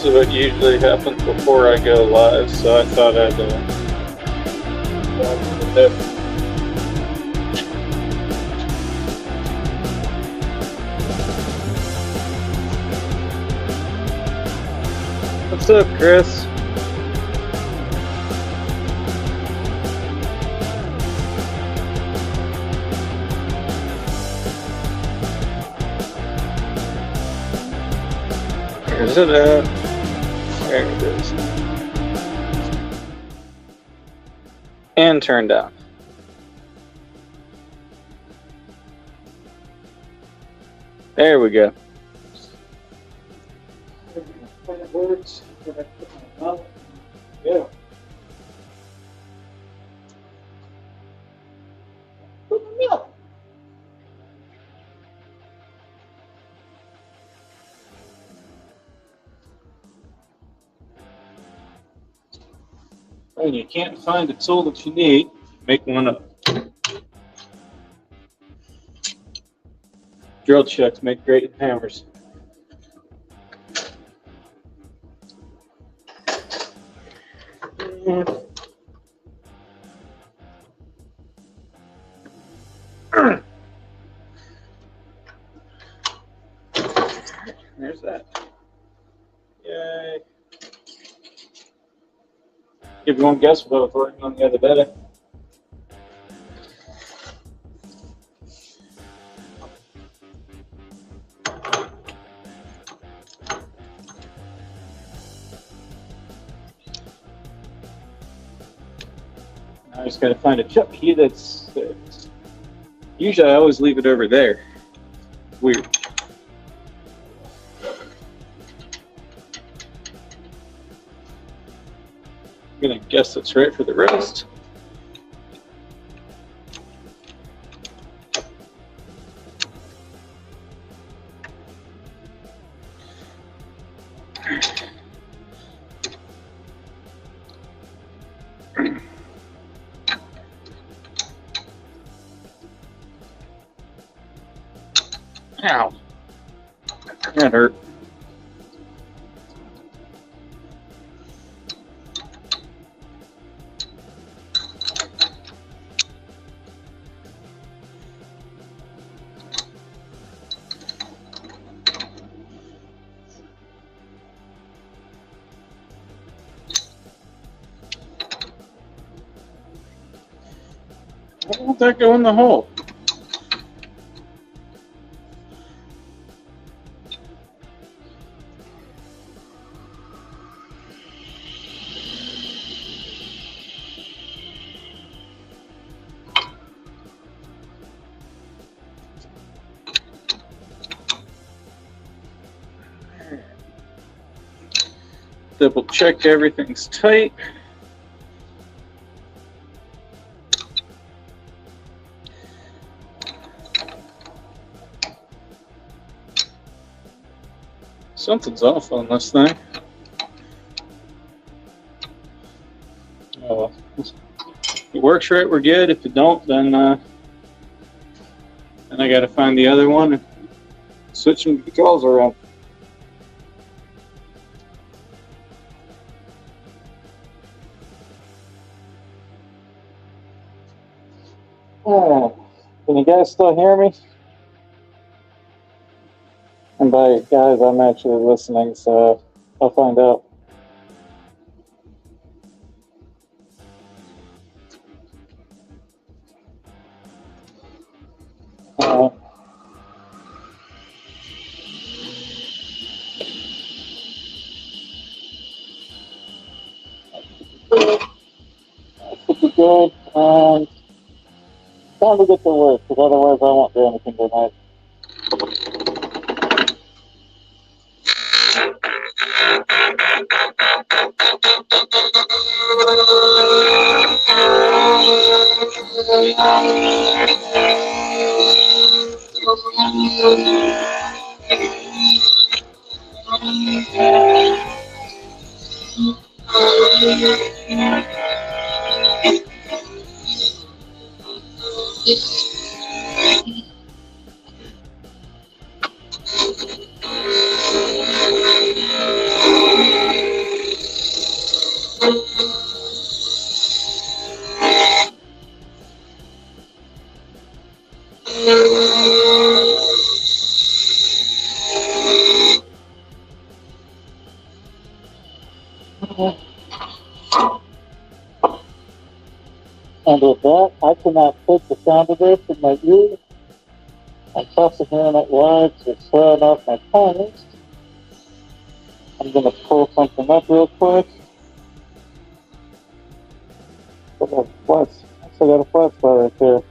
This is what usually happens before I go live, so I thought I'd What's up, Chris? Where's it at? There it is. And turned down. There we go. It works. Yeah. When you can't find a tool that you need, make one up. Drill chucks make great hammers. There's that. Yay. If you won't guess what I was working on the other day. I just got to find a chuck key that's usually I always leave it over there. Weird. I'm gonna guess that's right for the rest. Ow. That hurt. Why won't that go in the hole? Double check everything's tight. Something's off on this thing. Oh, if it works right, we're good. If it don't, then I got to find the other one and switch some controls around. Oh, can you guys still hear me? And by guys, I'm actually listening, so I'll find out. Should be good, and time to get to work, because otherwise I won't do anything tonight. And with that, I cannot take the sound of this in my ears. I'm tossing hearing it words, it's throwing off my tongues. I'm gonna pull something up real quick. I got a flash. I got a flashlight right there.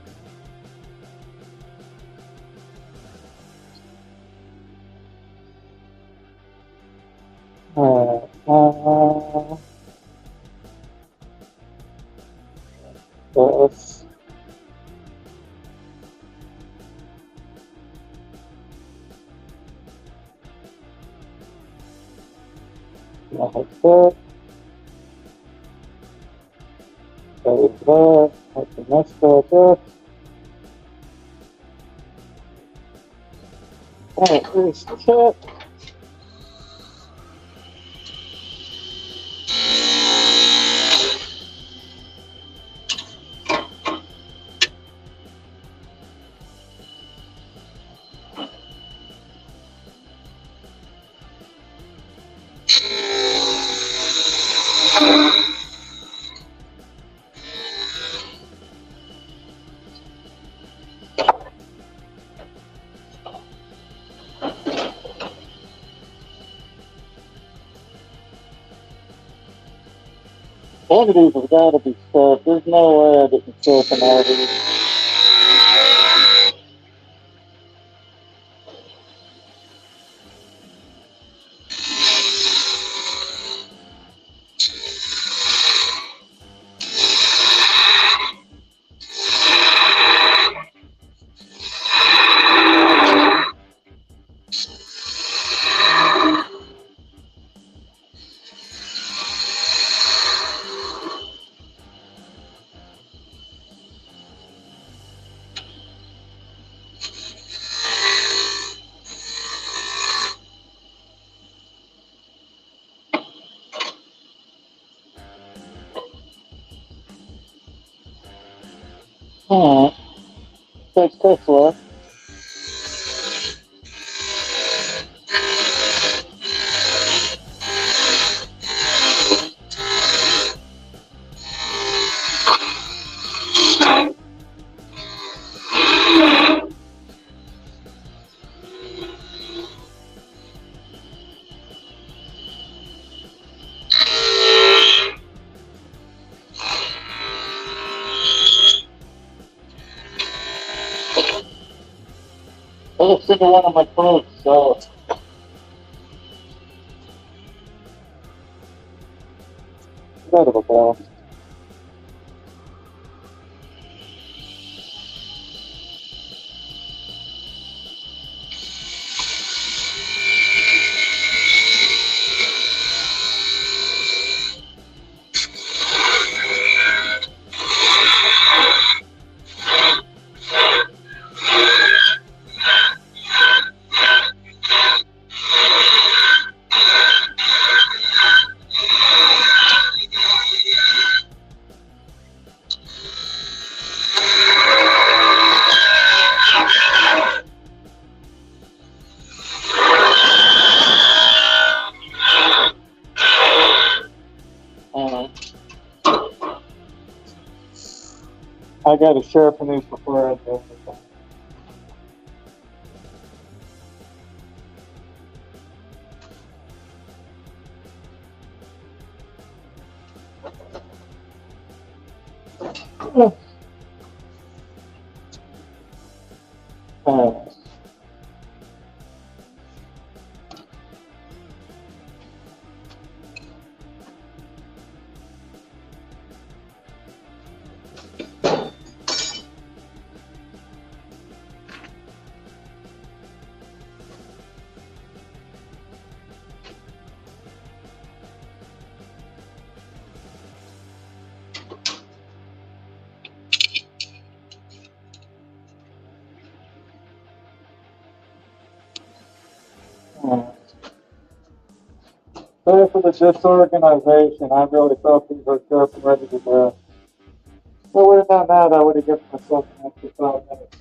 Yes. Like that. That is that. That's the next guy up. Alright, here's the cat. All of these have got to be stuffed. There's no way I didn't fill some all of these. Alright. Takes Tesla. Every single one of my clothes, so out of a ball. I gotta sharpen these before I do anything. Sorry for the disorganization. I really thought these were sharp and ready to go. But we're not mad. I would have given myself an extra 5 minutes.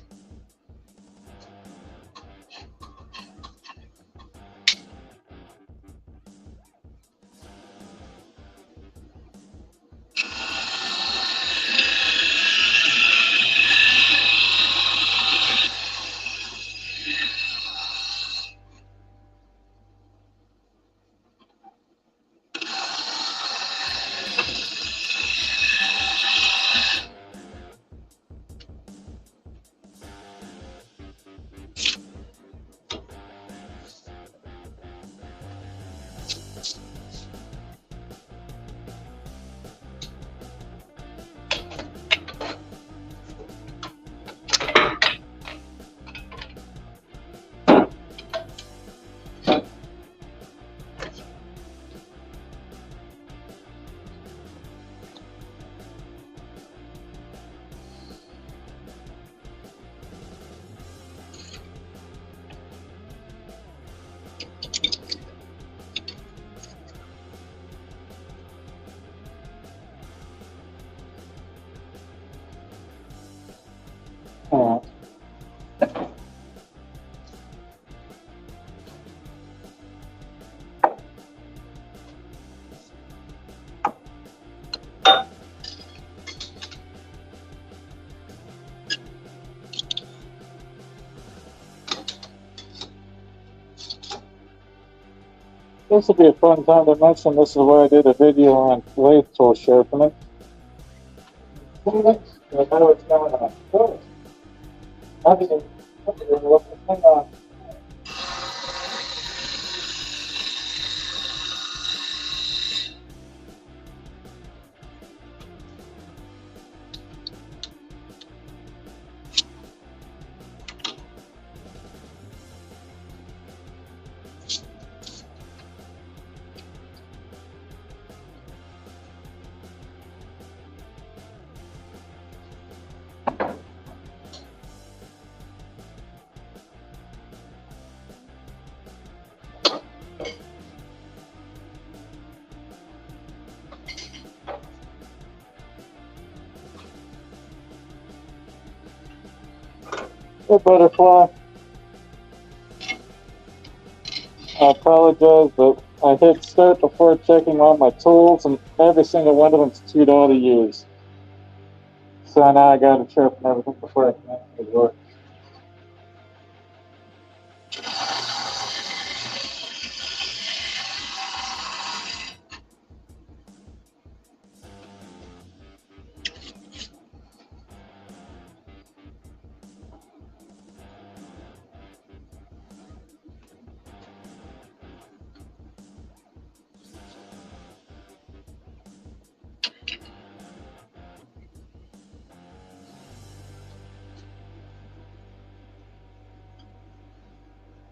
Alright. This would be a fun time to mention this is where I did a video on lathe tool sharpening. I know what's going on. Good. Hang on. Hey, Butterfly. I apologize, but I hit start before checking all my tools, and every single one of them's $2 to use. So now I gotta sharpen everything before I can actually work.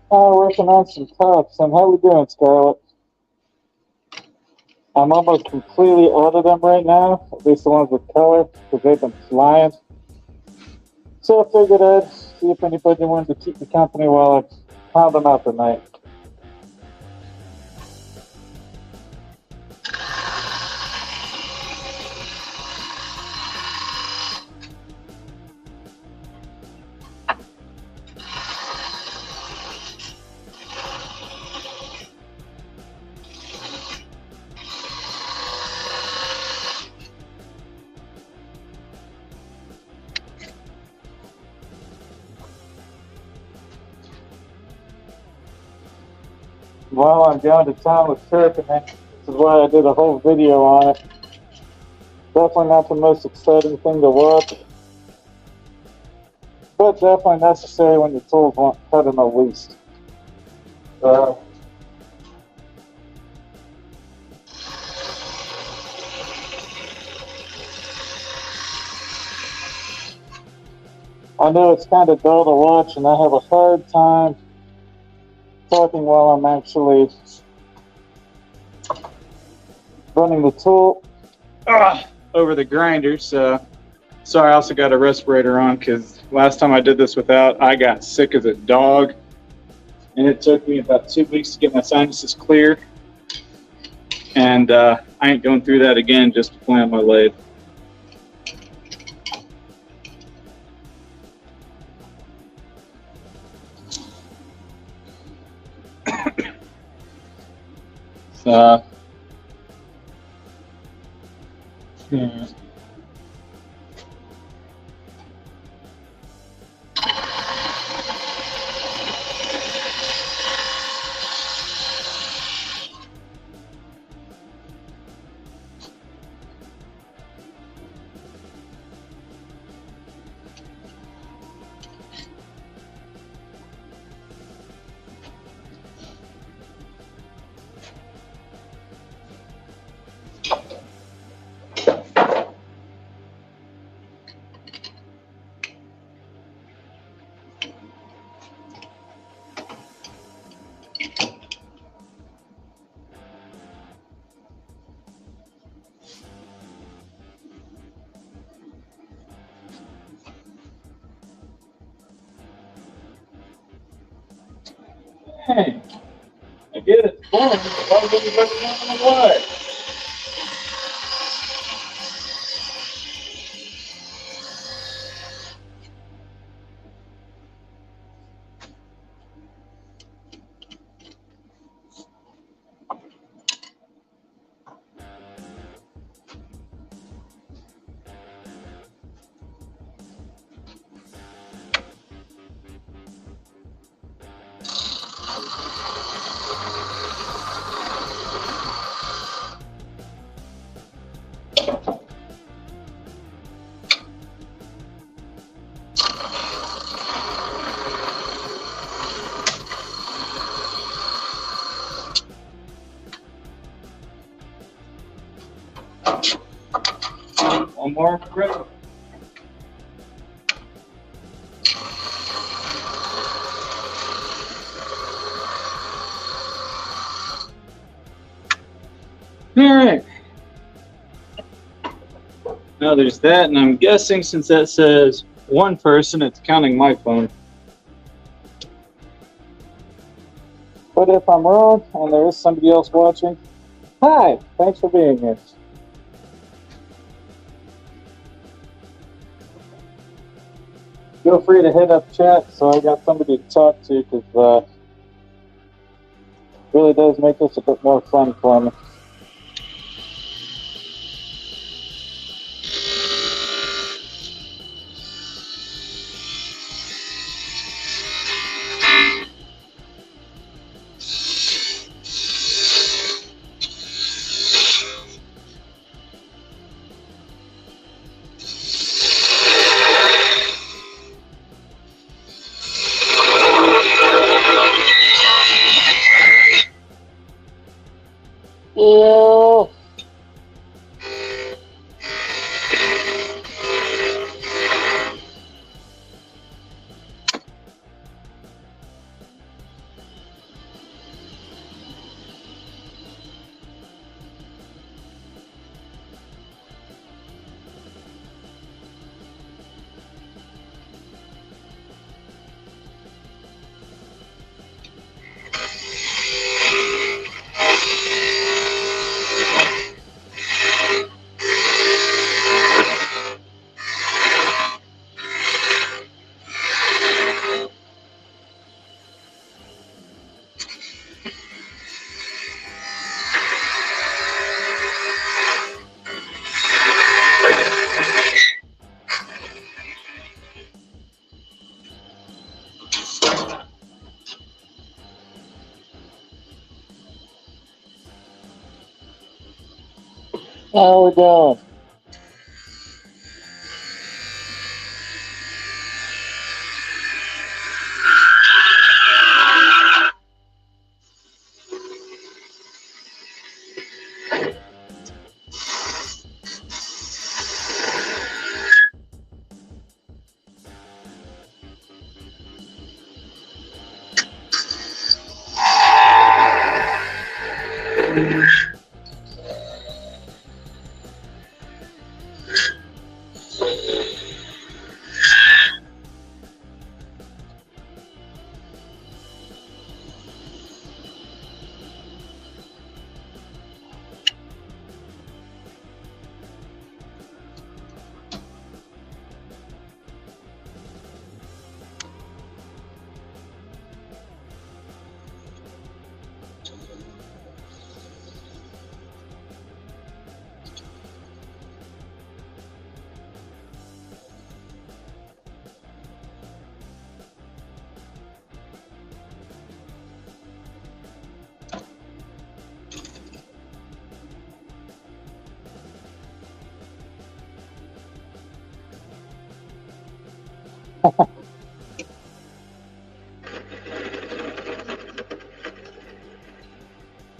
Working on some tops. And how we doing, Scarlett? I'm almost completely out of them right now, at least the ones with color, because they've been flying. So I figured I'd see if anybody wanted to keep me company while I pound them out tonight. While I'm going to town with sharpening, this is why I did a whole video on it. Definitely not the most exciting thing to watch, but definitely necessary when your tools won't cut in the least. I know it's kind of dull to watch, and I have a hard time talking while I'm actually running the tool over the grinder. So sorry, I also got a respirator on because last time I did this without, I got sick as a dog, and it took me about 2 weeks to get my sinuses clear. And I ain't going through that again just to plant my lathe. So, hey, I get it. Why would you recommend my life? One more, Chris. All right. Now there's that, and I'm guessing since that says one person, it's counting my phone. But if I'm wrong and there is somebody else watching, hi, thanks for being here. Feel free to hit up chat so I got somebody to talk to, because it really does make this a bit more fun for me. Yeah. How we doing?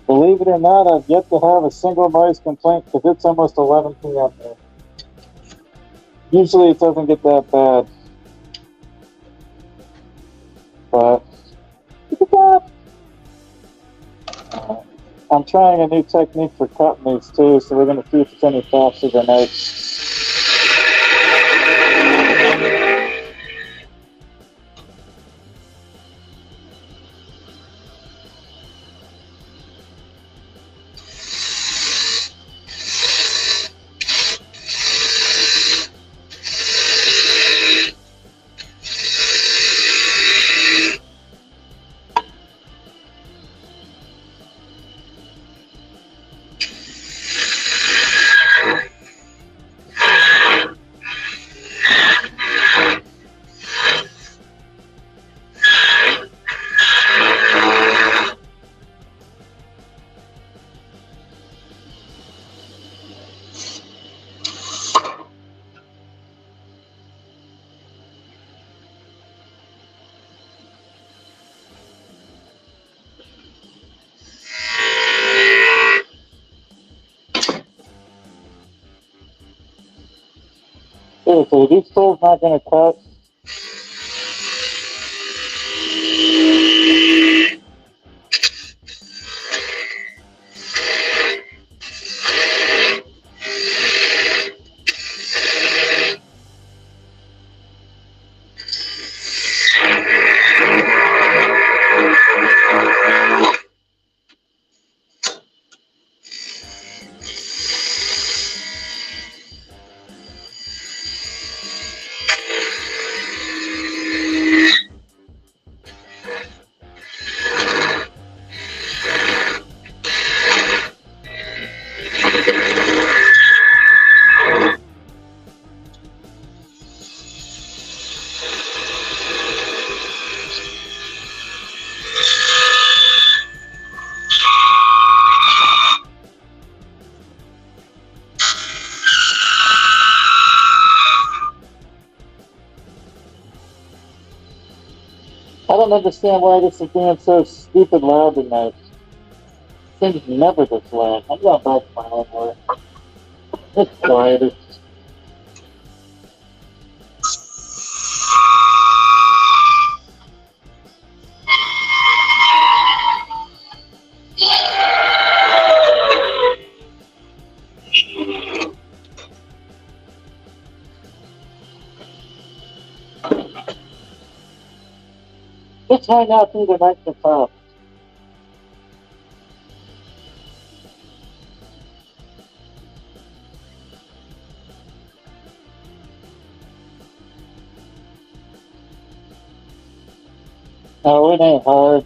Believe it or not, I've yet to have a single noise complaint because it's almost 11 p.m. here. Usually it doesn't get that bad. But I'm trying a new technique for cutting these too, so we're going to see if it's any faster than eggs. Seriously, these tools not going to cut. I don't understand why this is being so stupid loud tonight. Things never this loud. I'm going back to my own work. It's quieter. Let's hang out through the night to top. No, it ain't hard.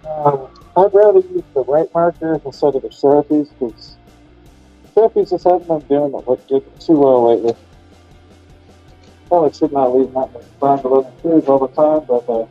I'd rather use the right markers instead of the Sharpies because Sharpies just haven't been doing it like too well lately. Probably should not leave that much time to look through all the time, but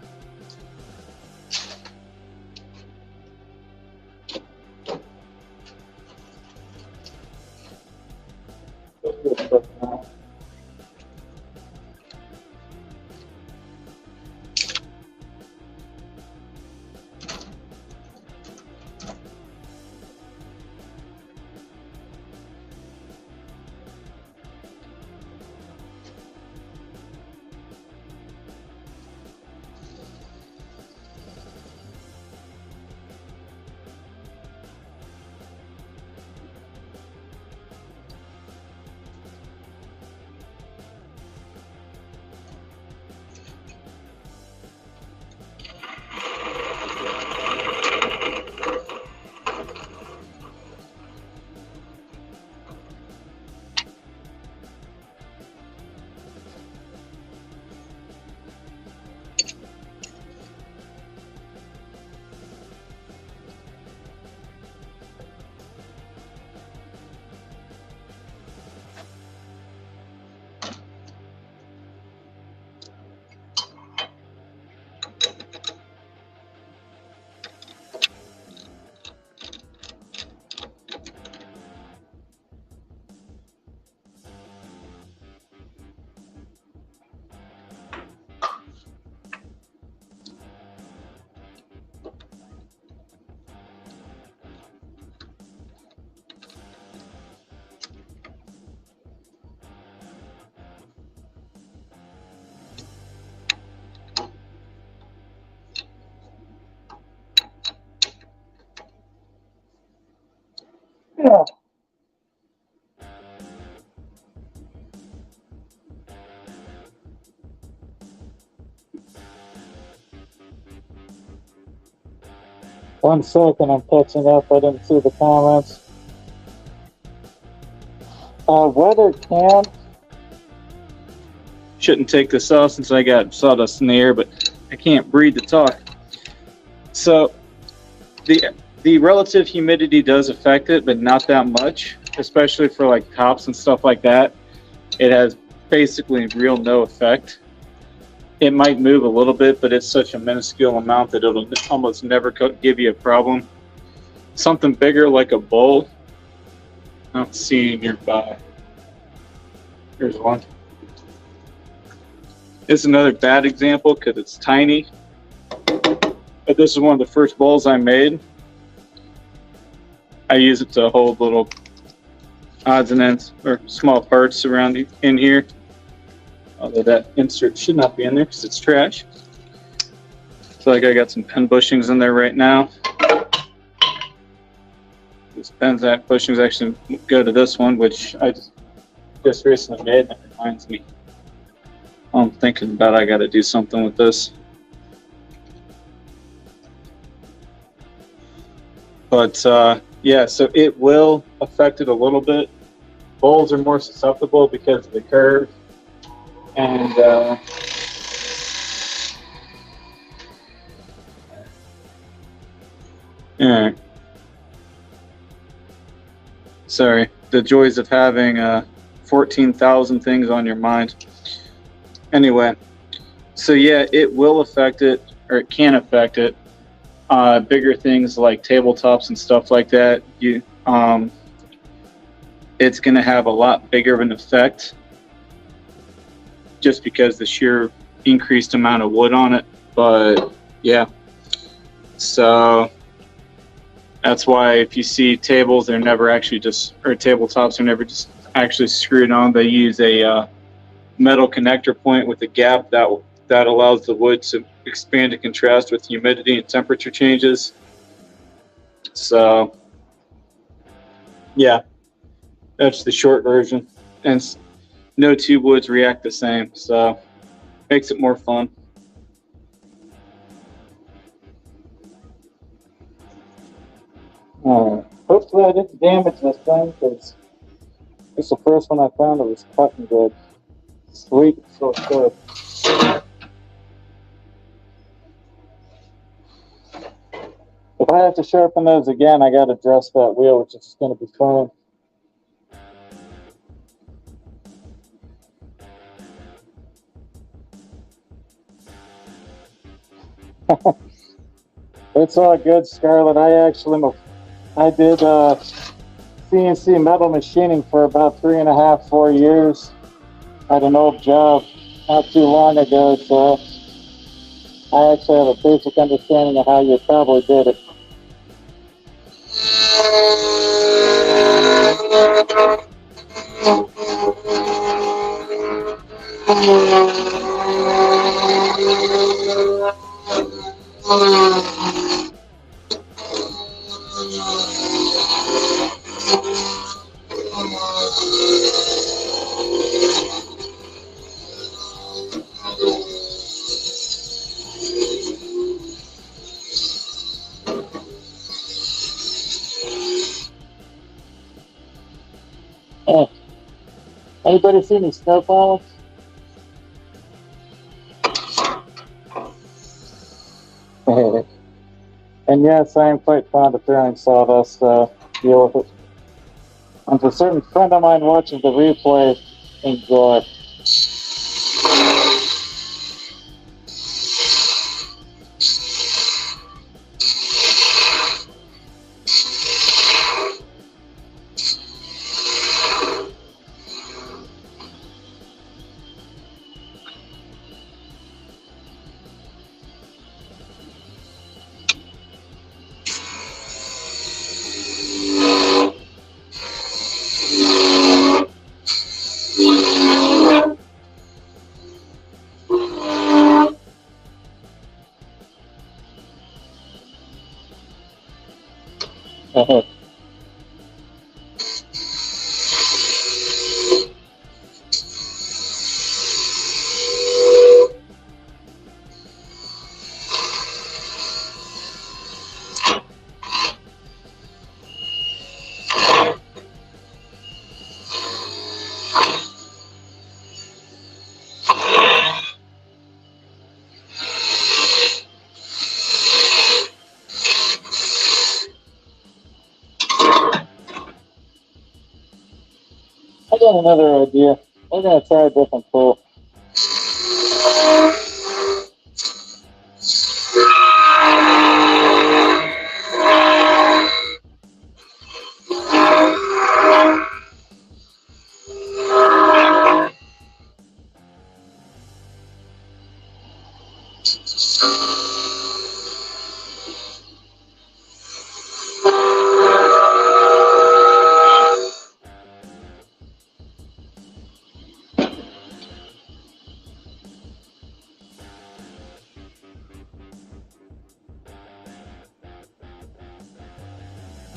yeah. One second, I'm catching up. I didn't see the comments. Weather can. Shouldn't take this off since I got sawdust in the air, but I can't breathe to talk. So the relative humidity does affect it, but not that much, especially for like tops and stuff like that. It has basically real no effect. It might move a little bit, but it's such a minuscule amount that it'll almost never give you a problem. Something bigger like a bowl, I don't see nearby. Here's one. It's another bad example because it's tiny, but this is one of the first bowls I made. I use it to hold little odds and ends or small parts around in here. Although that insert should not be in there because it's trash. So like I got some pen bushings in there right now. These pen bushings actually go to this one, which I just recently made. That reminds me. I'm thinking about I got to do something with this. But yeah, so it will affect it a little bit. Bowls are more susceptible because of the curve. And yeah. Sorry, the joys of having 14,000 things on your mind. Anyway, so yeah, it will affect it, or it can affect it. Bigger things like tabletops and stuff like that, it's going to have a lot bigger of an effect just because the sheer increased amount of wood on it. But yeah, so that's why if you see tables, they're never actually or tabletops are never just actually screwed on. They use a metal connector point with a gap that allows the wood to expand and contrast with humidity and temperature changes. So yeah, that's the short version. And no two woods react the same, so makes it more fun. Hopefully I didn't damage this thing because it's the first one I found that was cutting good. Sweet, so good. I have to sharpen those again, I gotta dress that wheel, which is gonna be fun. It's all good, Scarlett. I did CNC metal machining for about 3.5, 4 years at an old job not too long ago, so I actually have a basic understanding of how you probably did it. Hey, anybody see any snowballs? And yes, I am quite fond of throwing sawdust, so deal with it. And a certain friend of mine watching the replay, enjoy. I got another idea. We're gonna try a different tool.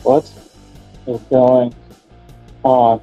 What is going on?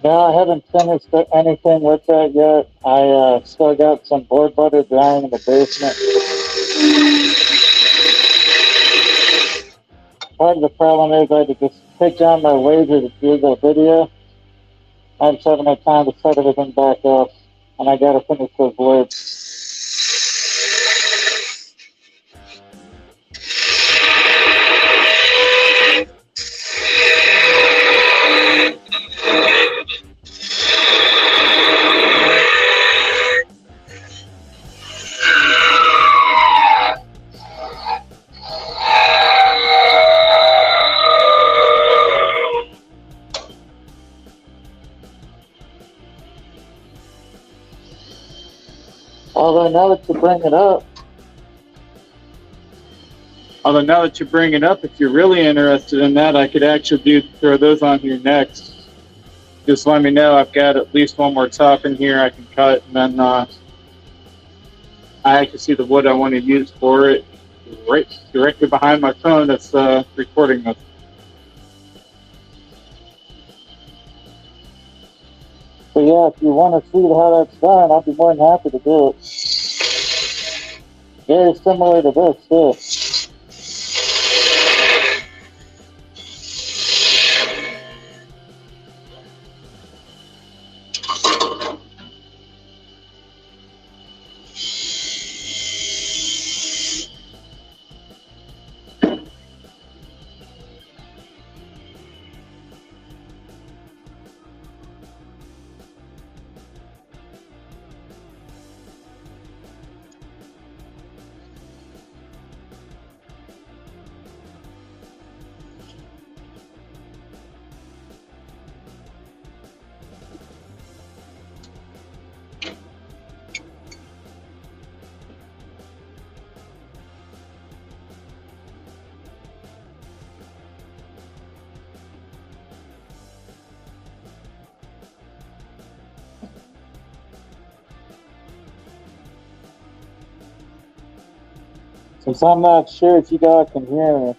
No, I haven't finished anything with that yet. I still got some board butter drying in the basement. Part of the problem is I had to just take down my laser to do the video. I just haven't had time to set everything back up, and I gotta finish those blades. Although now that you bring it up, Although now that you bring it up, if you're really interested in that, I could actually throw those on here next. Just let me know. I've got at least one more top in here I can cut, and then I can see the wood I want to use for it right directly behind my phone that's recording this. so yeah, if you want to see how that's done, I'll be more than happy to do it. Very similar to this, too. Since I'm not sure if you guys can hear me.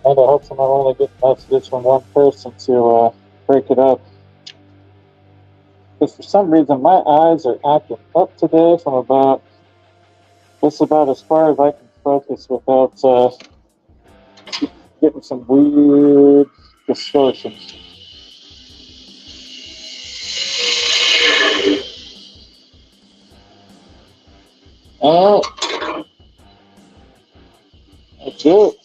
And I hope I'm not only getting messages from one person to break it up. Because for some reason my eyes are acting up today from about just about as far as I can focus without getting some weird distortions. Oh, that's it.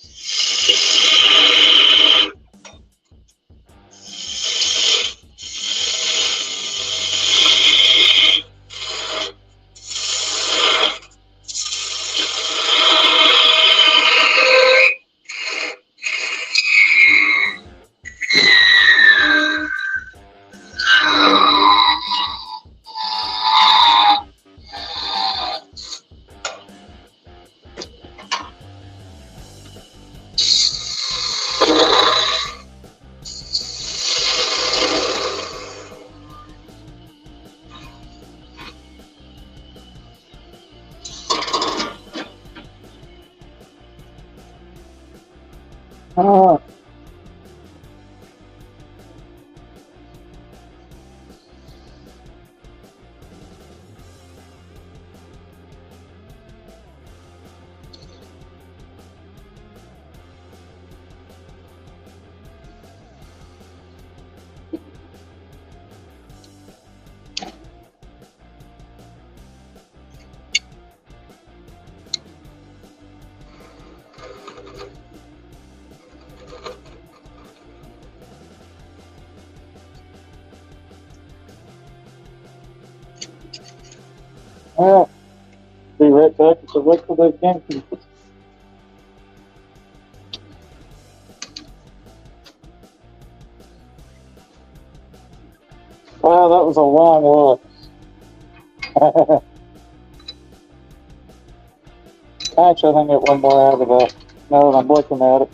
Ah. Ah. Be right back to look for those gamekeepers. Wow, that was a long look. Actually, I think I get one more out of that now that I'm looking at it.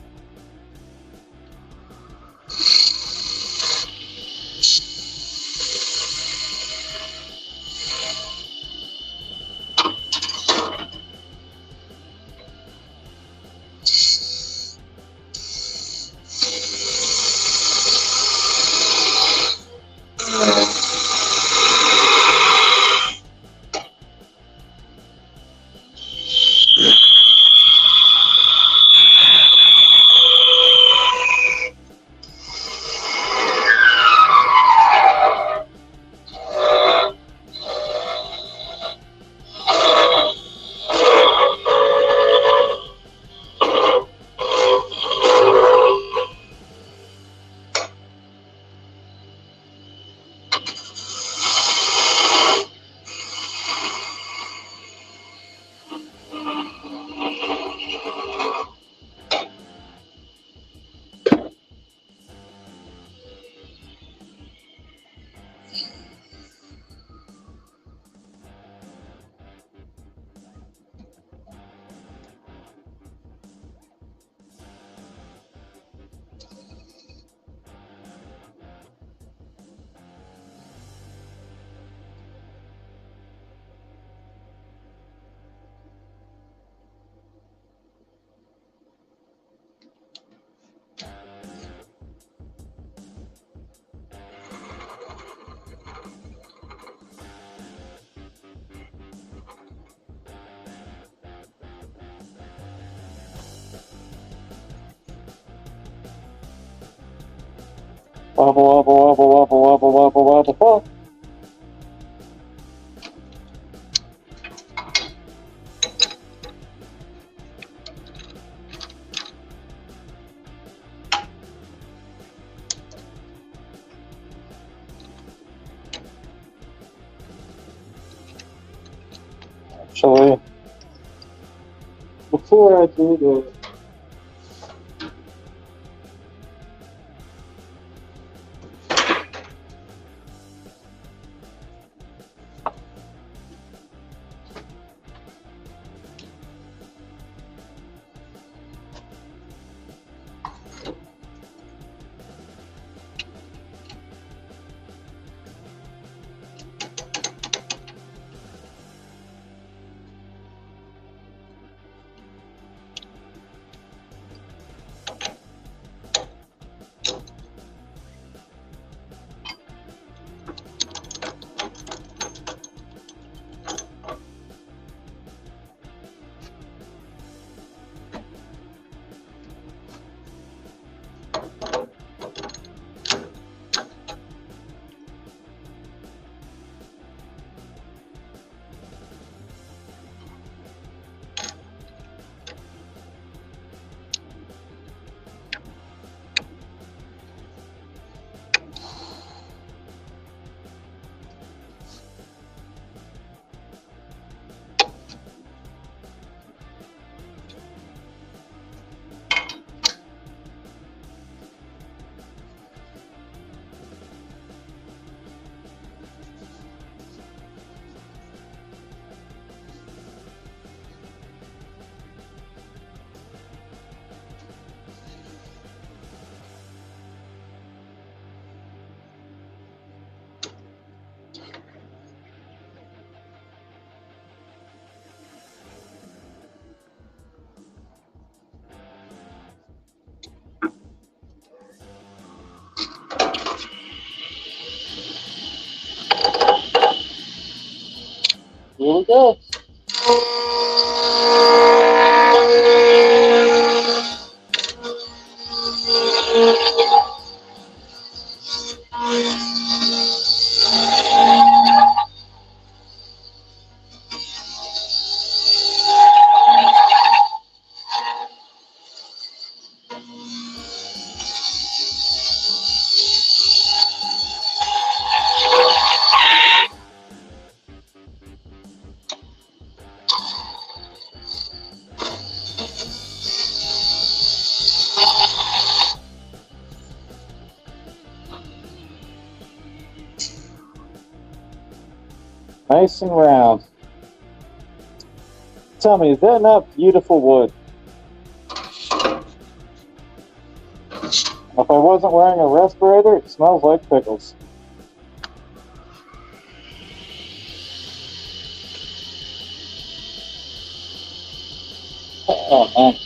Wobble, wobble, wobble, wobble, wobble, wobble, wobble, wobble. Actually, before I do the here we go. Nice and round. Tell me, is that not beautiful wood? If I wasn't wearing a respirator, it smells like pickles. Oh, man.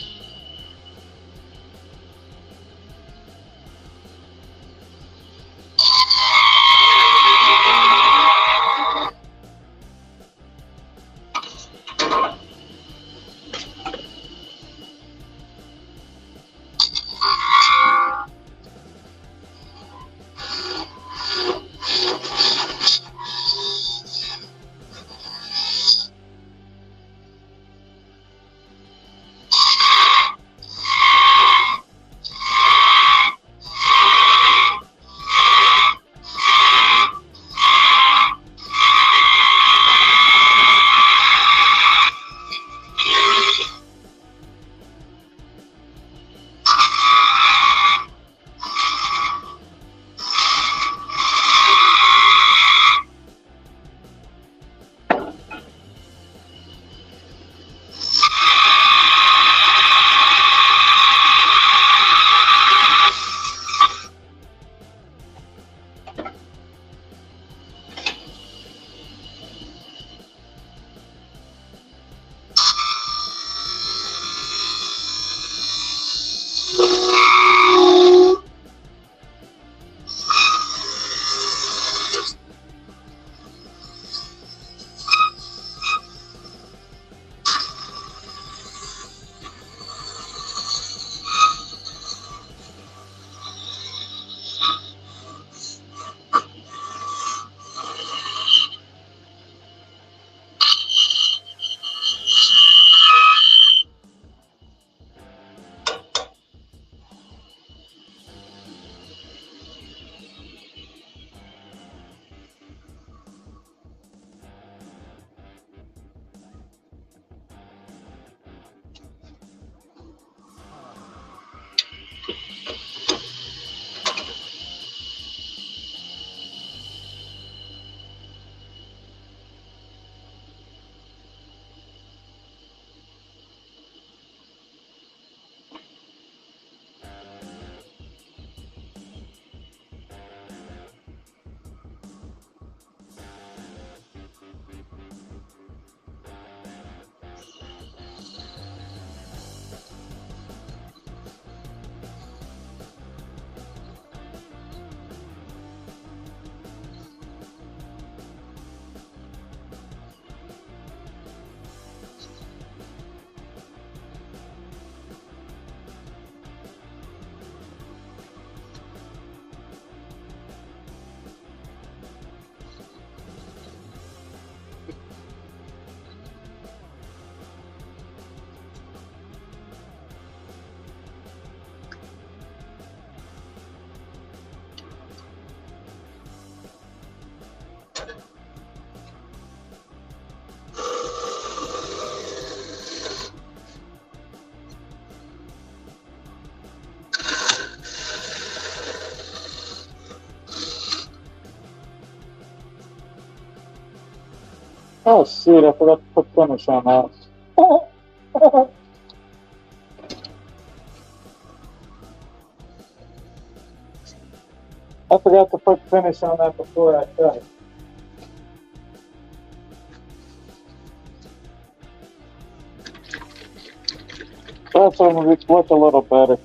Oh, shoot, I forgot to put finish on that. I forgot to put finish on that before I cut it. That's when it look a little better.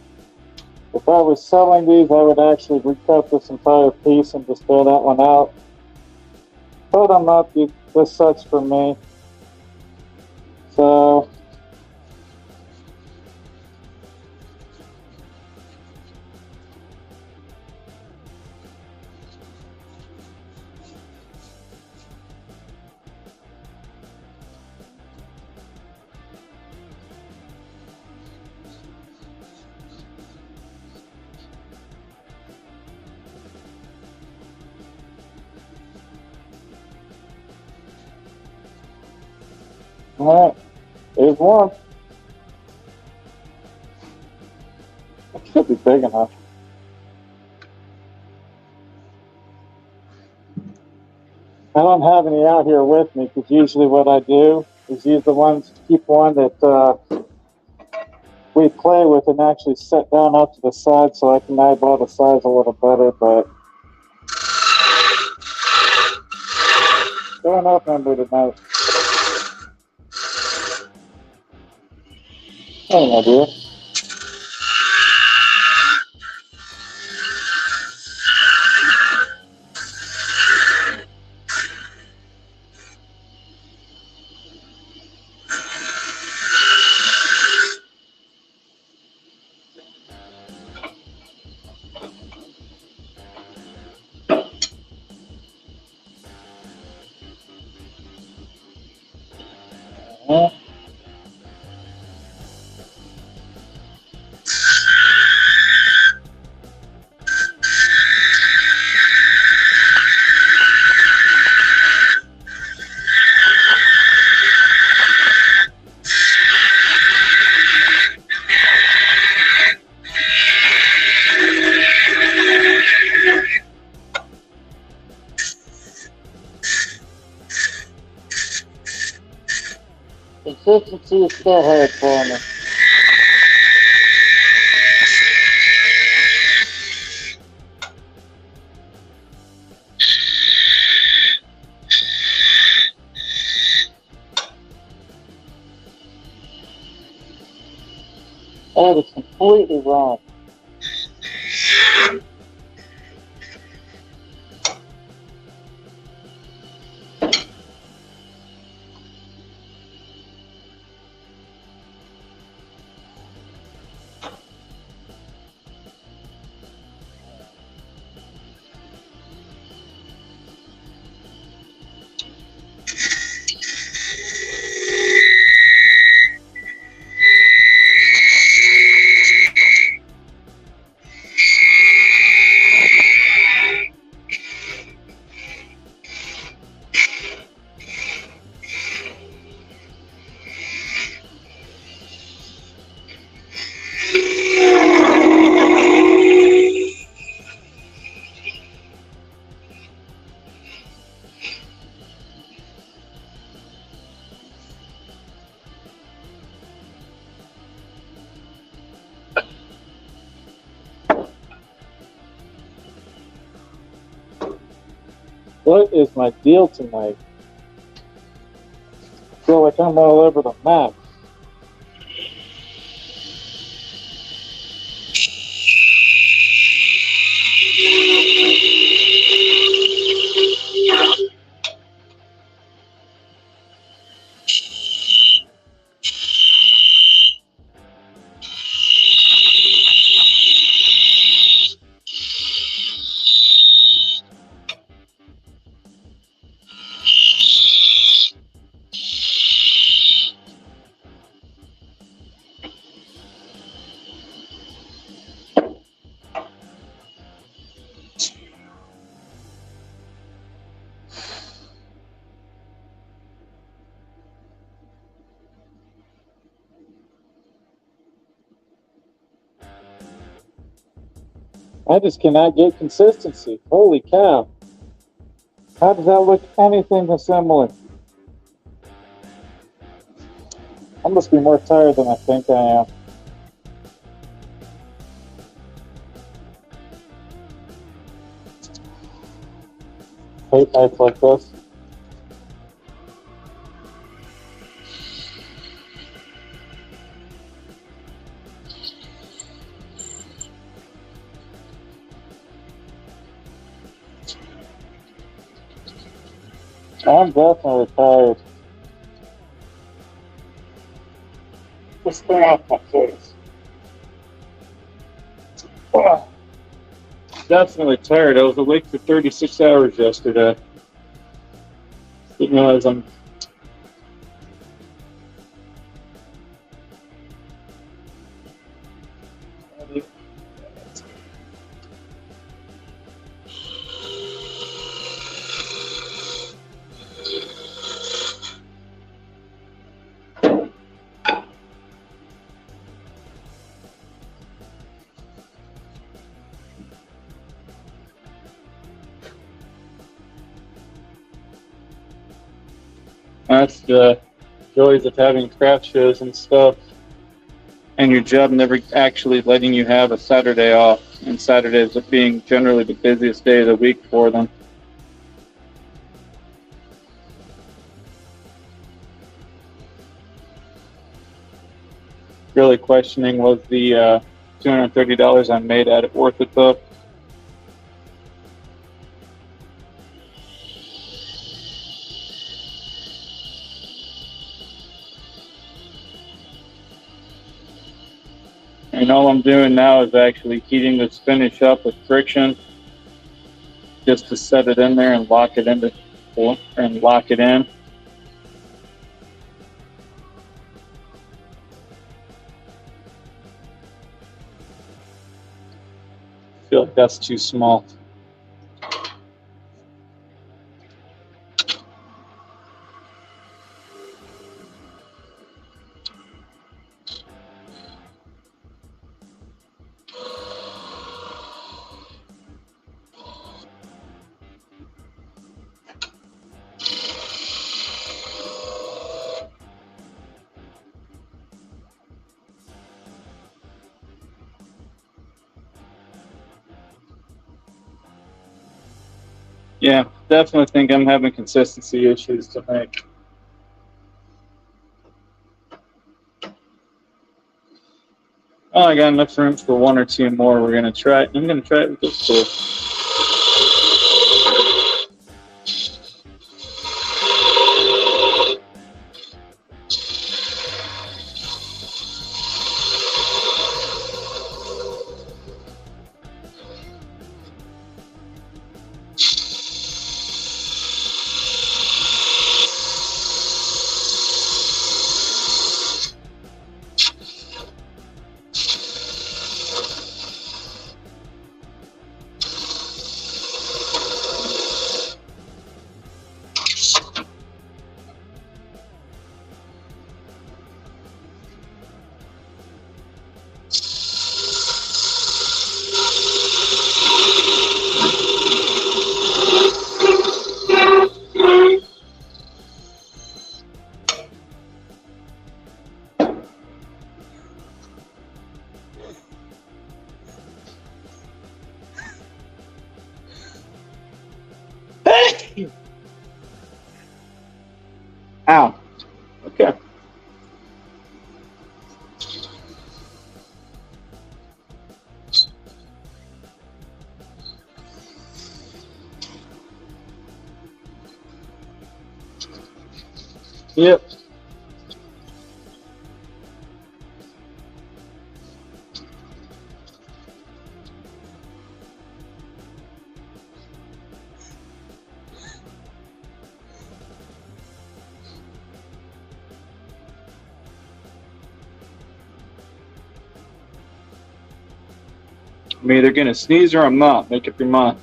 If I was selling these, I would actually recut this entire piece and just throw that one out. But I'm not. This sucks for me. So alright, there's one. It should be big enough. I don't have any out here with me because usually what I do is use the ones, keep one that we play with and actually set down up to the side so I can eyeball the size a little better, but going up number tonight. Hey, my dear. Consistency is still hard for me. That is completely wrong. What is my deal tonight? I feel like I'm all over the map. I just cannot get consistency. Holy cow. How does that look anything similar? I must be more tired than I think I am. Hate nights like this. I'm definitely tired. Just stay off my face. Definitely tired. I was awake for 36 hours yesterday. Didn't realize I'm. That's the joys of having craft shows and stuff, and your job never actually letting you have a Saturday off, and Saturdays being generally the busiest day of the week for them. Really questioning, was the $230 I made at it worth it though? And all I'm doing now is actually heating this finish up with friction, just to set it in there and lock it in. I feel like that's too small. Yeah, definitely think I'm having consistency issues tonight. Oh, I got enough room for one or two more. We're gonna try it. I'm gonna try it with this tool. Ow. Okay. Yep. I'm either gonna sneeze or I'm not. Make up your mind.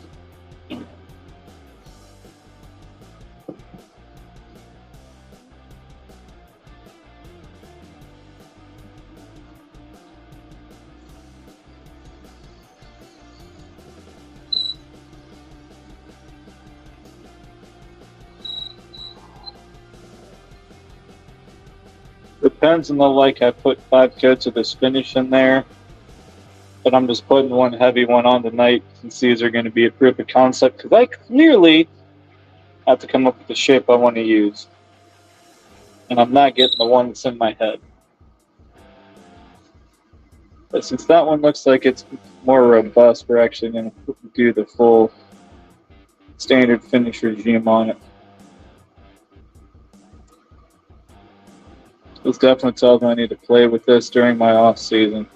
Depends on the like. I put 5 coats of this finish in there, but I'm just putting one heavy one on tonight since these are going to be a proof of concept because I clearly have to come up with the shape I want to use, and I'm not getting the one that's in my head. But since that one looks like it's more robust, we're actually going to do the full standard finish regime on it. This definitely tells me I need to play with this during my off season.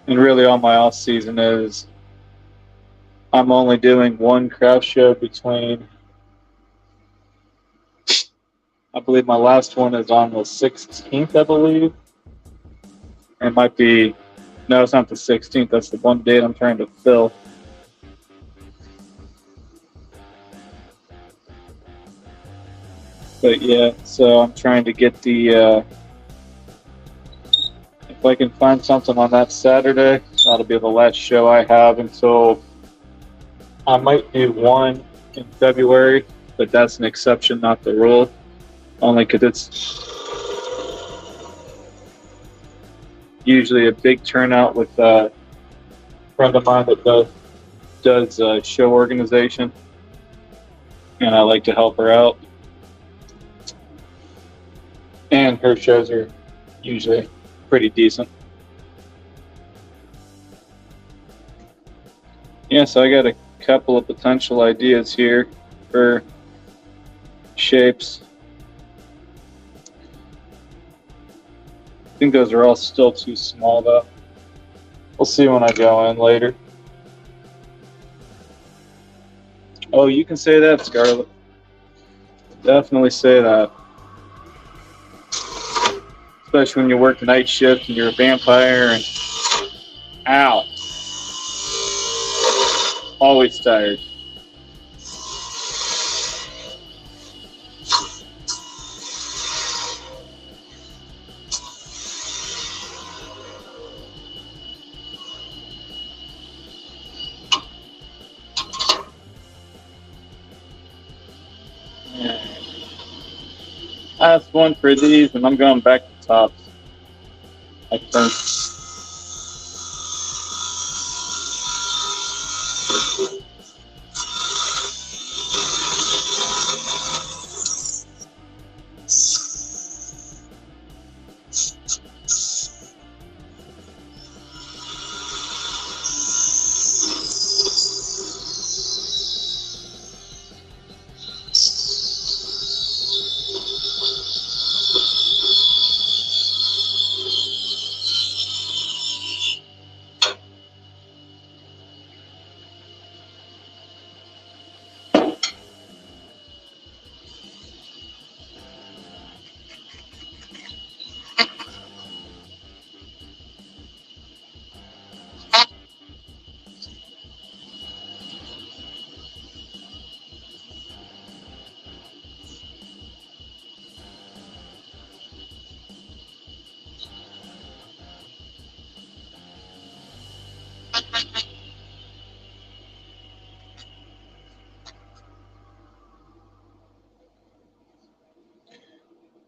And really all my off season is I'm only doing one craft show between, I believe my last one is on the 16th, I believe. It might be, no, it's not the 16th. That's the one date I'm trying to fill. But yeah, so I'm trying to get the, if I can find something on that Saturday, that'll be the last show I have until, I might do one in February, but that's an exception, not the rule. Only because it's usually a big turnout with a friend of mine that does show organization, and I like to help her out. And her shows are usually pretty decent. Yeah, so I got a couple of potential ideas here for shapes. I think those are all still too small though. We'll see when I go in later. Oh, you can say that, Scarlett. Definitely say that. Especially when you work the night shift and you're a vampire and ow. Always tired. Last one for these, and I'm going back to tops, I think.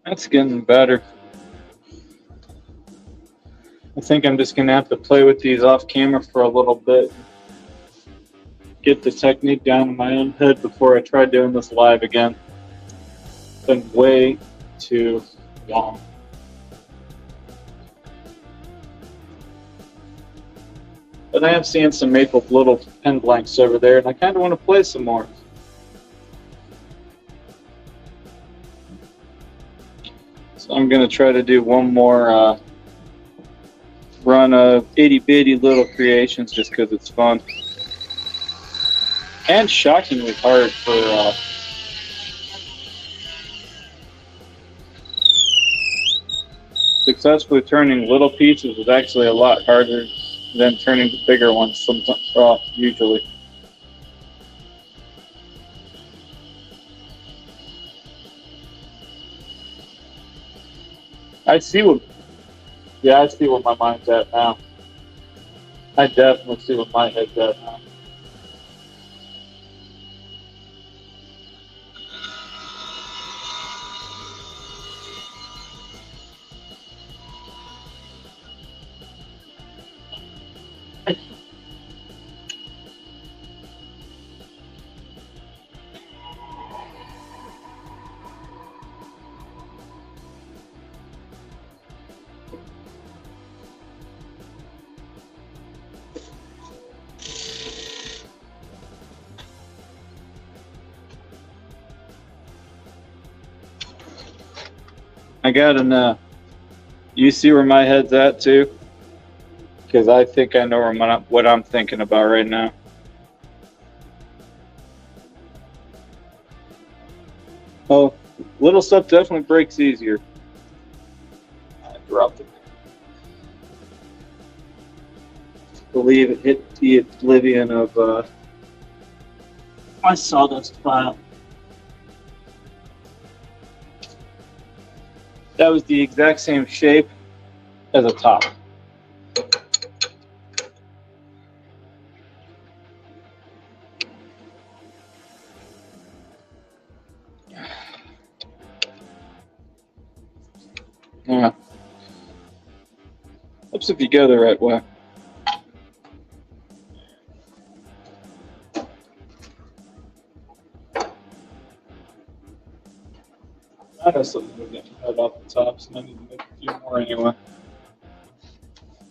That's getting better. I think I'm just going to have to play with these off camera for a little bit. Get the technique down in my own head before I try doing this live again. It's been way too long. But I am seeing some maple little pen blanks over there, and I kind of want to play some more. So I'm going to try to do one more run of itty bitty little creations just because it's fun. And shockingly hard for successfully turning little pieces is actually a lot harder than turning the bigger ones sometimes, usually. I see what my mind's at now. I definitely see what my head's at now. I got an, you see where my head's at too? Because I think I know what I'm thinking about right now. Oh, little stuff definitely breaks easier. I dropped it. I believe it hit the oblivion of my sawdust file. That was the exact same shape as a top. Yeah. Helps if you go the right way. I know something we're getting cut off the top, so I need to make a few more anyway.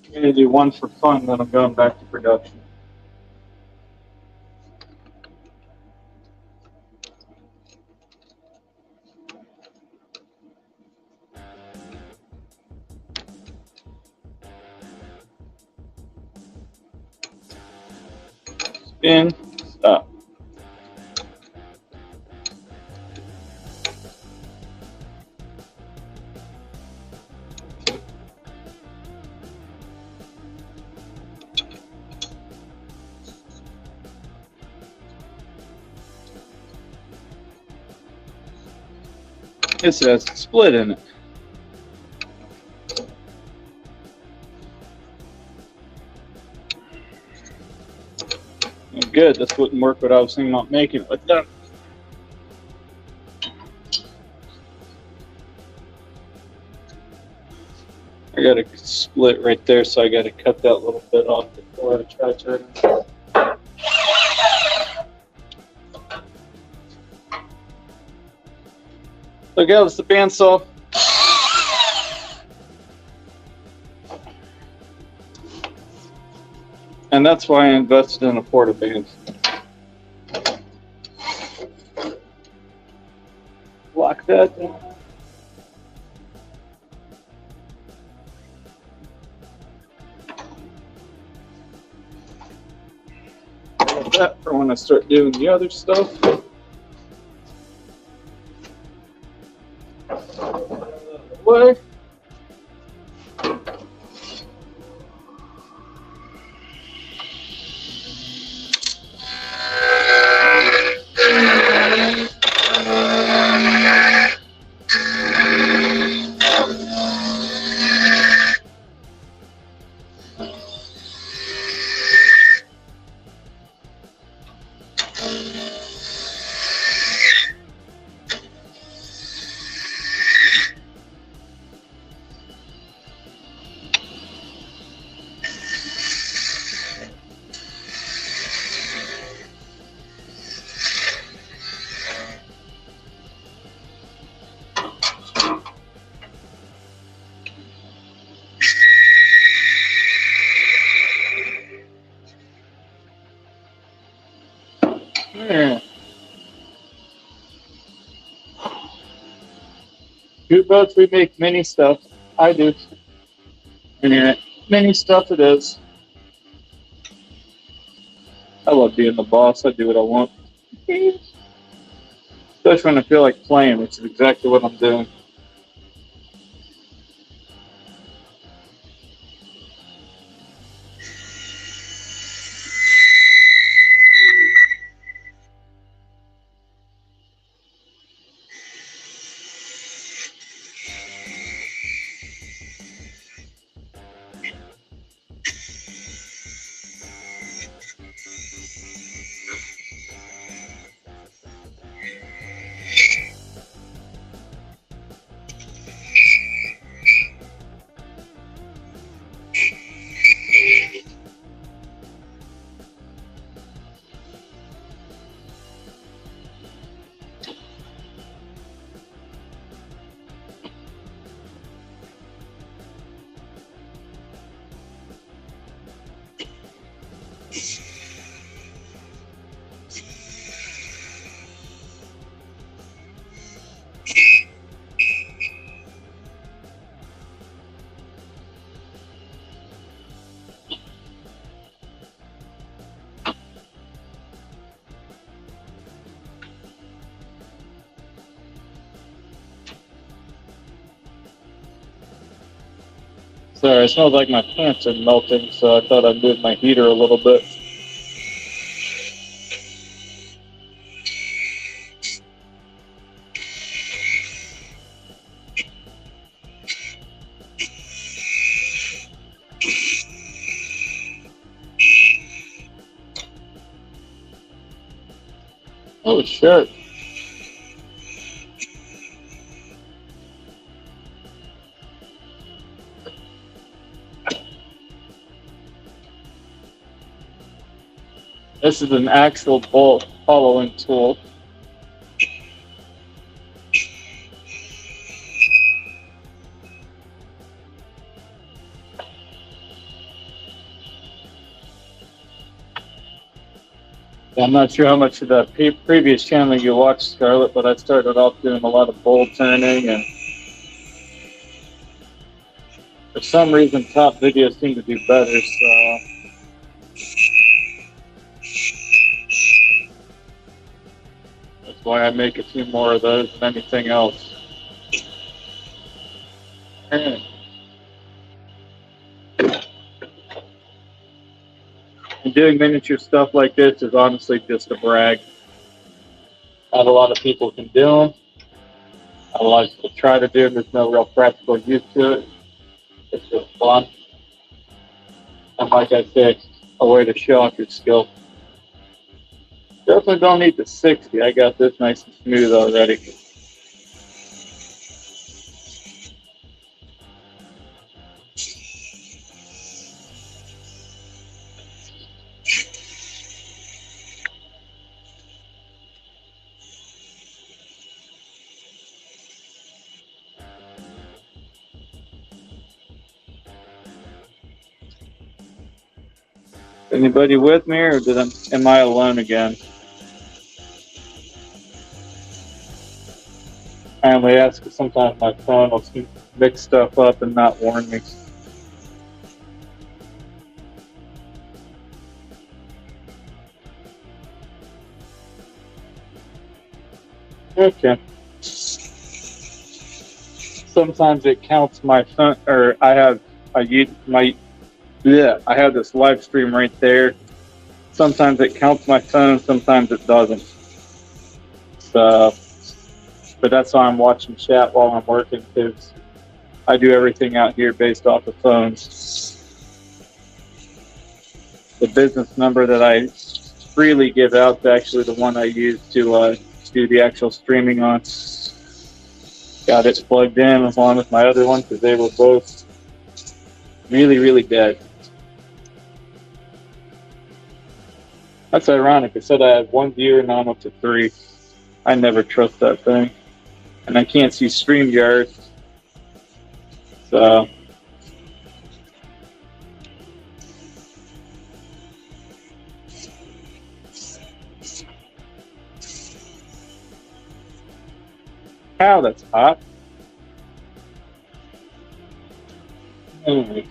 I'm going to do one for fun, then I'm going back to production. Spin, stop. This has a split in it. Good, this wouldn't work what I was thinking about making it with that. I got a split right there, so I got to cut that little bit off before I try turning. So guys, it's the bandsaw. And that's why I invested in a Portaband. Lock that down. That for when I start doing the other stuff. Way. Yeah. Good boats, we make mini stuff. I do. And mini stuff it is. I love being the boss. I do what I want. Especially when I feel like playing, which is exactly what I'm doing. Sorry, it smells like my pants are melting, so I thought I'd move my heater a little bit. Oh, shit. This is an actual bolt hollowing tool. I'm not sure how much of the previous channel you watched, Scarlett, but I started off doing a lot of bolt turning, and for some reason top videos seem to do better, so that's why I make a few more of those than anything else. And doing miniature stuff like this is honestly just a brag. Not a lot of people can do them. Not a lot of people try to do them. There's no real practical use to it. It's just fun. And like I said, a way to show off your skill. Definitely don't need the 60. I got this nice and smooth already. Anybody with me, or am I alone again? I only ask because sometimes my phone will mix stuff up and not warn me. Okay. Sometimes it counts my phone, or I have I have this live stream right there. Sometimes it counts my phone, sometimes it doesn't. So, but that's why I'm watching chat while I'm working, because I do everything out here based off of phones. The business number that I freely give out is actually the one I use to do the actual streaming on. Got it plugged in along with my other one because they were both really, really dead. That's ironic. It said I had 1 viewer, now I'm up to 3. I never trust that thing. And I can't see StreamYard. So. Ow, that's hot. Anyway.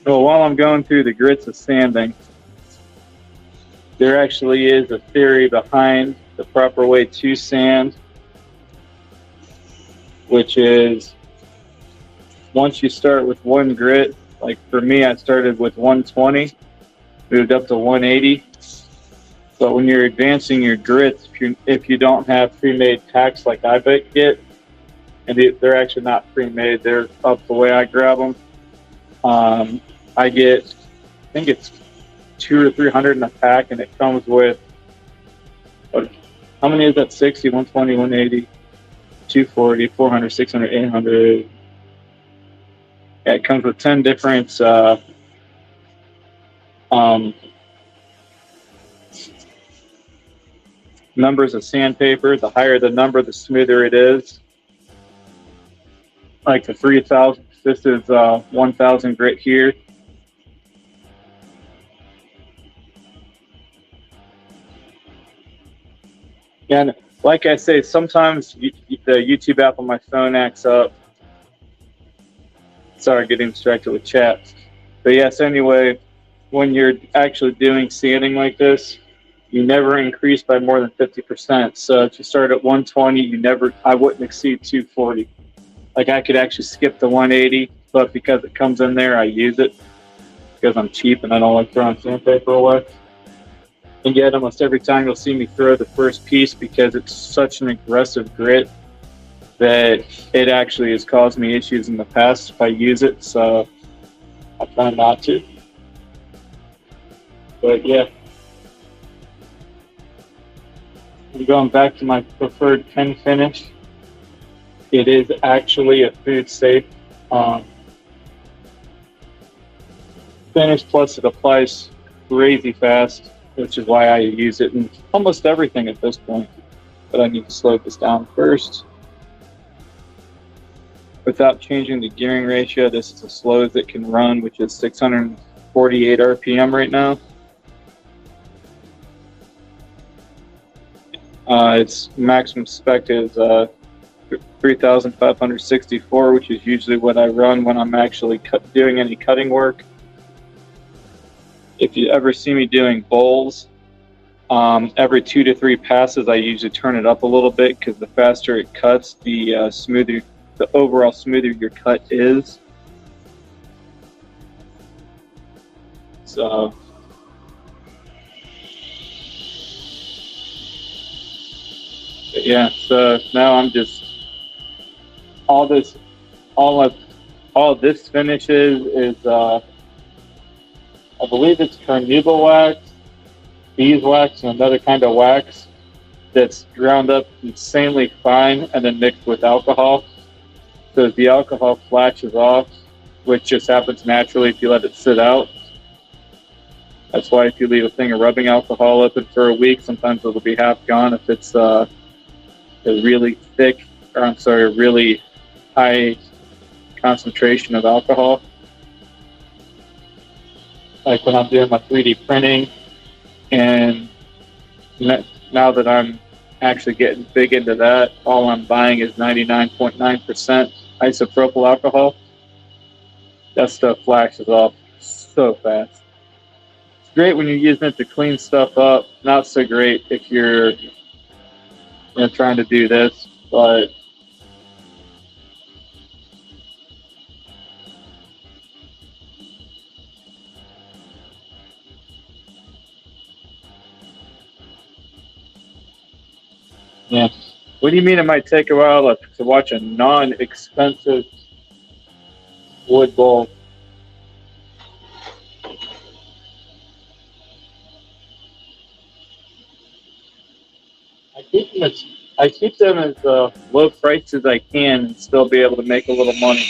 Well, while I'm going through the grits of sanding, there actually is a theory behind the proper way to sand, which is once you start with one grit, like for me, I started with 120, moved up to 180. But when you're advancing your grits, if you don't have pre-made packs like I get, and they're actually not pre-made, they're up the way I grab them. I get, I think it's 200 or 300 in a pack, and it comes with, how many is that? 60, 120, 180, 240, 400, 600, 800. Yeah, it comes with 10 different numbers of sandpaper. The higher the number, the smoother it is. Like the 3000, this is 1000 grit here. And like I say, sometimes the YouTube app on my phone acts up. Sorry, getting distracted with chat. But yes, anyway, when you're actually doing sanding like this, you never increase by more than 50%. So if you start at 120, I wouldn't exceed 240. Like I could actually skip the 180, but because it comes in there, I use it because I'm cheap and I don't like throwing sandpaper away. And yet, almost every time you'll see me throw the first piece because it's such an aggressive grit that it actually has caused me issues in the past if I use it. So I try not to. But yeah, I'm going back to my preferred pen finish. It is actually a food safe finish, plus it applies crazy fast, which is why I use it in almost everything at this point. But I need to slow this down first. Without changing the gearing ratio, this is as slow as it can run, which is 648 RPM right now. Its maximum spec is 3,564, which is usually what I run when I'm actually doing any cutting work. If you ever see me doing bowls, every 2 to 3 passes, I usually turn it up a little bit because the faster it cuts, the overall smoother your cut is. So yeah, so now I'm just all of this finishes is I believe it's carnauba wax, beeswax, and another kind of wax that's ground up insanely fine and then mixed with alcohol. So as the alcohol flashes off, which just happens naturally if you let it sit out. That's why if you leave a thing of rubbing alcohol open for a week, sometimes it'll be half gone if it's a really thick, or I'm sorry, a really high concentration of alcohol. Like when I'm doing my 3D printing, and now that I'm actually getting big into that, all I'm buying is 99.9% isopropyl alcohol. That stuff flashes off so fast. It's great when you're using it to clean stuff up. Not so great if you're trying to do this, but yeah. What do you mean it might take a while to watch a non-expensive wood bowl? I keep them as low priced as I can and still be able to make a little money.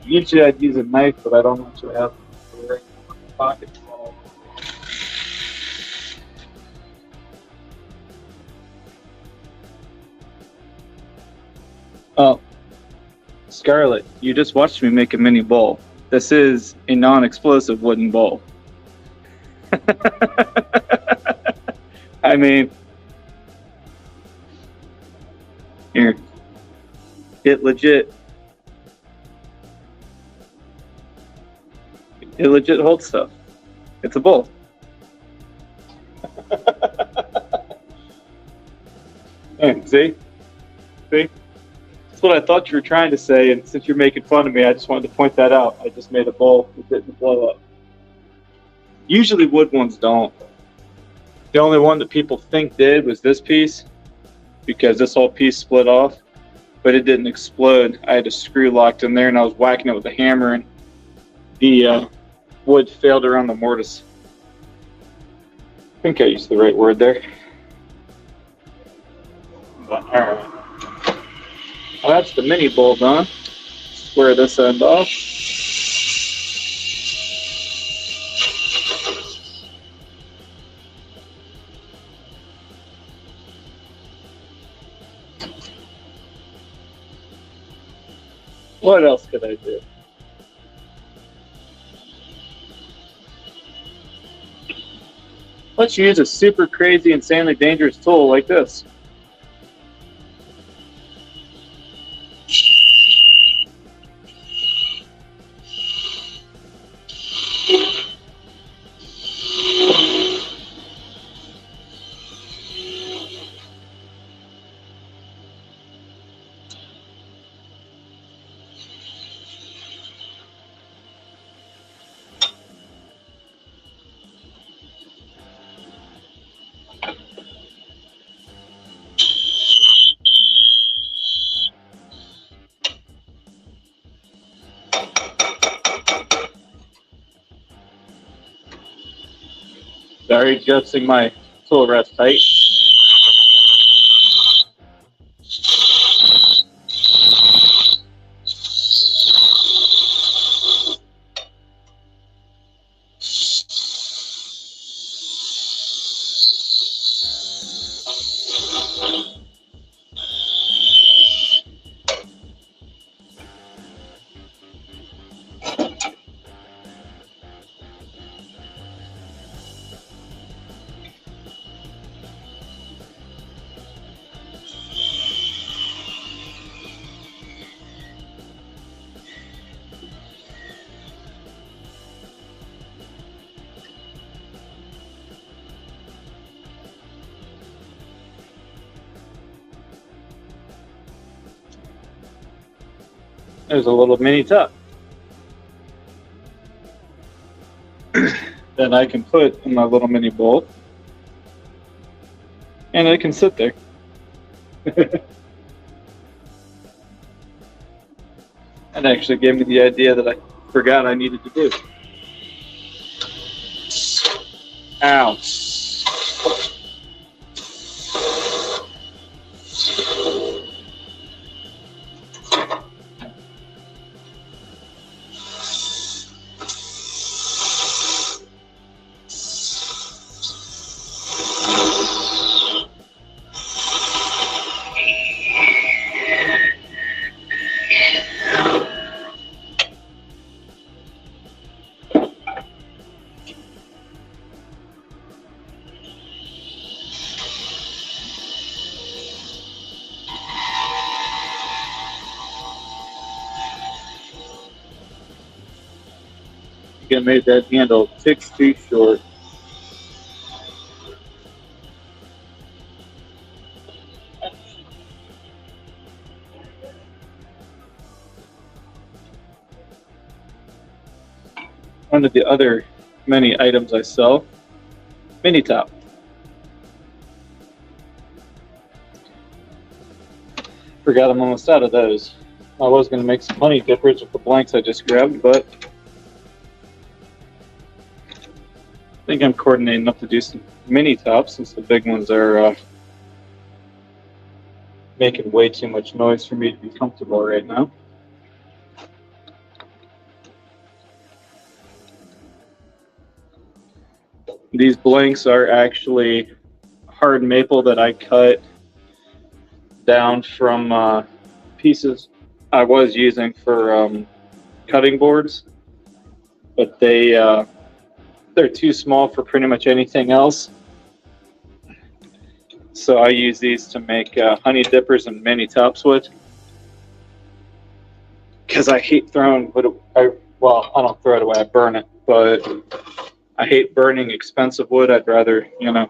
Usually I'd use a knife, but I don't actually have a pocket. Oh, Scarlett, you just watched me make a mini bowl. This is a non-explosive wooden bowl. I mean, here, it legit holds stuff. It's a bowl. Hey, see? That's what I thought you were trying to say, and since you're making fun of me, I just wanted to point that out. I just made a bowl that didn't blow up. Usually wood ones don't. The only one that people think did was this piece, because this whole piece split off, but it didn't explode. I had a screw locked in there, and I was whacking it with a hammer, and the wood failed around the mortise. I think I used the right word there. But, all right. Well, that's the mini bowl done. Square this end off. What else could I do? Let's use a super crazy, insanely dangerous tool like this. Sorry, adjusting my tool rest height. There's a little mini top that I can put in my little mini bowl, and it can sit there. That actually gave me the idea that I forgot I needed to do. Ow. I made that handle 6 too short. One of the other many items I sell, mini top. Forgot I'm almost out of those. I was going to make some honey dippers with the blanks I just grabbed, but I think I'm coordinating enough to do some mini tops since the big ones are making way too much noise for me to be comfortable right now. These blanks are actually hard maple that I cut down from pieces I was using for cutting boards, but they're too small for pretty much anything else. So I use these to make honey dippers and mini tops with. Because I hate throwing wood. Well, I don't throw it away, I burn it. But I hate burning expensive wood. I'd rather,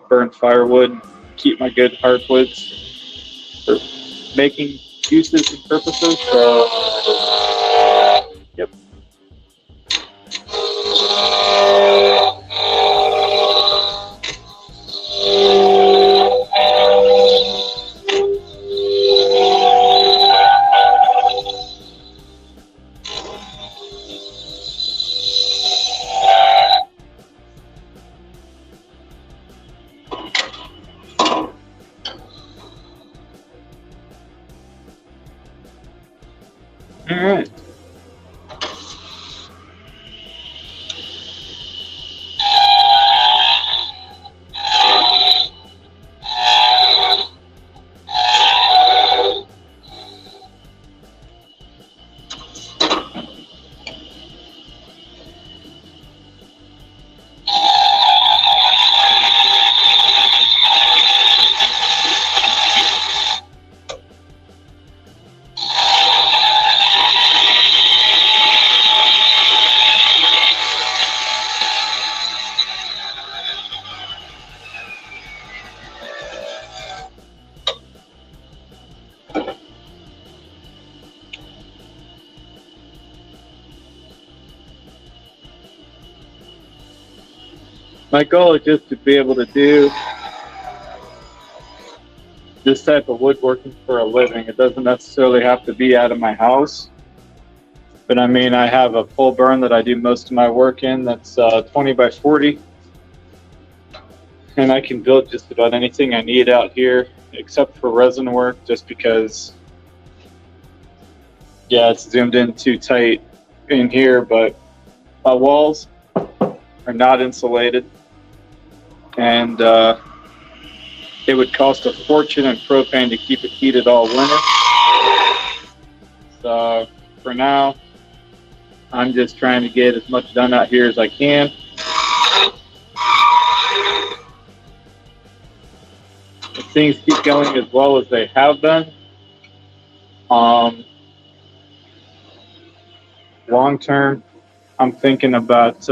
burn firewood and keep my good hardwoods for making uses and purposes. So, yep. All right. My goal is just to be able to do this type of woodworking for a living. It doesn't necessarily have to be out of my house. But I mean, I have a pole burn that I do most of my work in that's 20 by 40. And I can build just about anything I need out here, except for resin work, just because, yeah, it's zoomed in too tight in here, but my walls are not insulated, and it would cost a fortune in propane to keep it heated all winter. So for now, I'm just trying to get as much done out here as I can. If things keep going as well as they have been, long term, I'm thinking about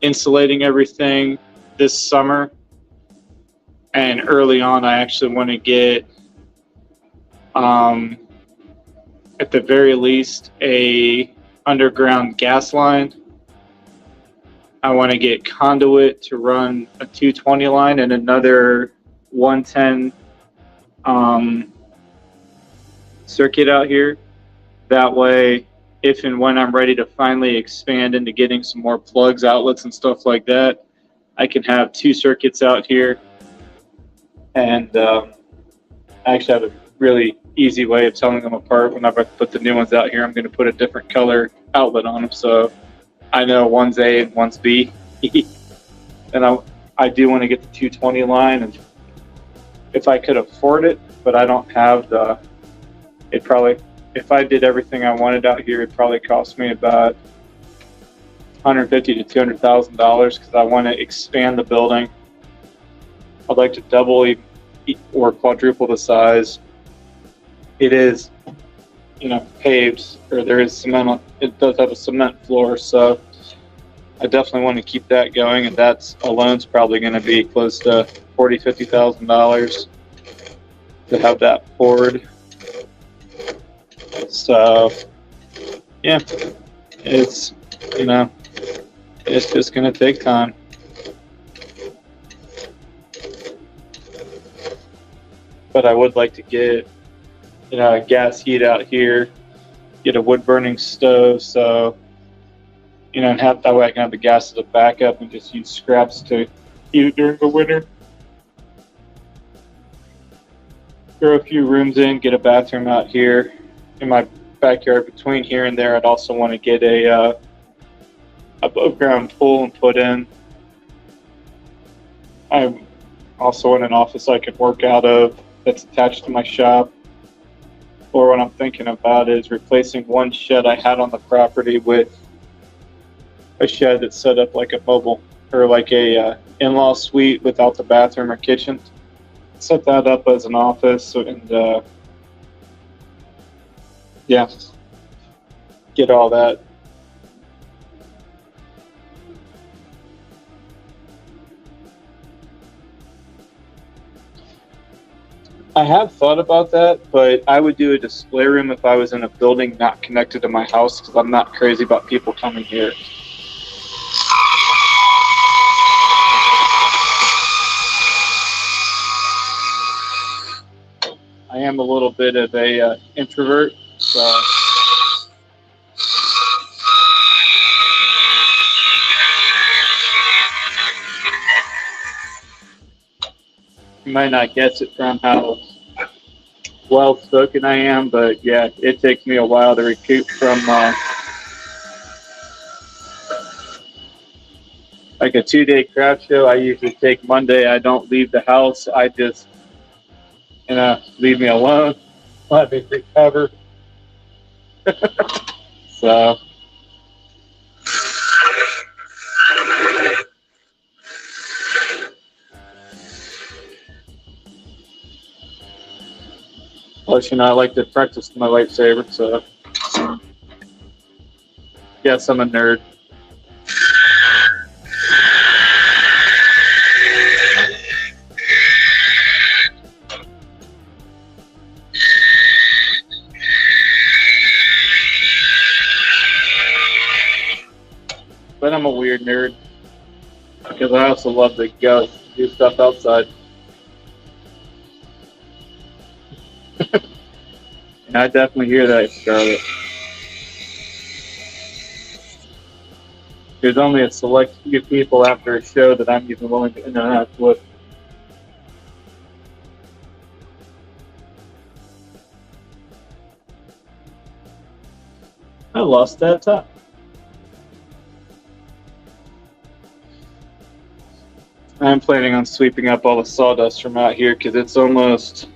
insulating everything this summer. And early on, I actually want to get, at the very least, a underground gas line. I want to get conduit to run a 220 line and another 110 circuit out here. That way, if and when I'm ready to finally expand into getting some more plugs, outlets, and stuff like that, I can have 2 circuits out here. And I actually have a really easy way of telling them apart. Whenever I put the new ones out here, I'm going to put a different color outlet on them, so I know one's A and one's B. And I do want to get the 220 line, and if I could afford it, but I don't have the. It probably, if I did everything I wanted out here, it'd probably cost me about $150,000 to $200,000 because I want to expand the building. I'd like to double or quadruple the size. It is, paved, or there is cement. It does have a cement floor, so I definitely want to keep that going, and that's alone's probably going to be close to $40,000 to $50,000 to have that poured. So, yeah, it's just going to take time. But I would like to get, a gas heat out here, get a wood burning stove, so, and have that way I can have the gas as a backup and just use scraps to heat it during the winter. Throw a few rooms in, get a bathroom out here in my backyard. Between here and there, I'd also want to get a above ground pool and put in. I also want an office I could work out of that's attached to my shop. Or what I'm thinking about is replacing one shed I had on the property with a shed that's set up like a mobile, or like a in-law suite without the bathroom or kitchen. Set that up as an office, and yeah, get all that. I have thought about that, but I would do a display room if I was in a building not connected to my house, because I'm not crazy about people coming here. I am a little bit of a introvert, so you might not guess it from how well spoken I am, but yeah, it takes me a while to recoup from like a 2-day crowd show. I usually take Monday. I don't leave the house. I just, leave me alone. Let me recover. So. Plus, I like to practice my lightsaber, so. Yes, I'm a nerd. But I'm a weird nerd because I also love to go do stuff outside. And I definitely hear that, Scarlett. There's only a select few people after a show that I'm even willing to interact with. I lost that time. I'm planning on sweeping up all the sawdust from out here because it's almost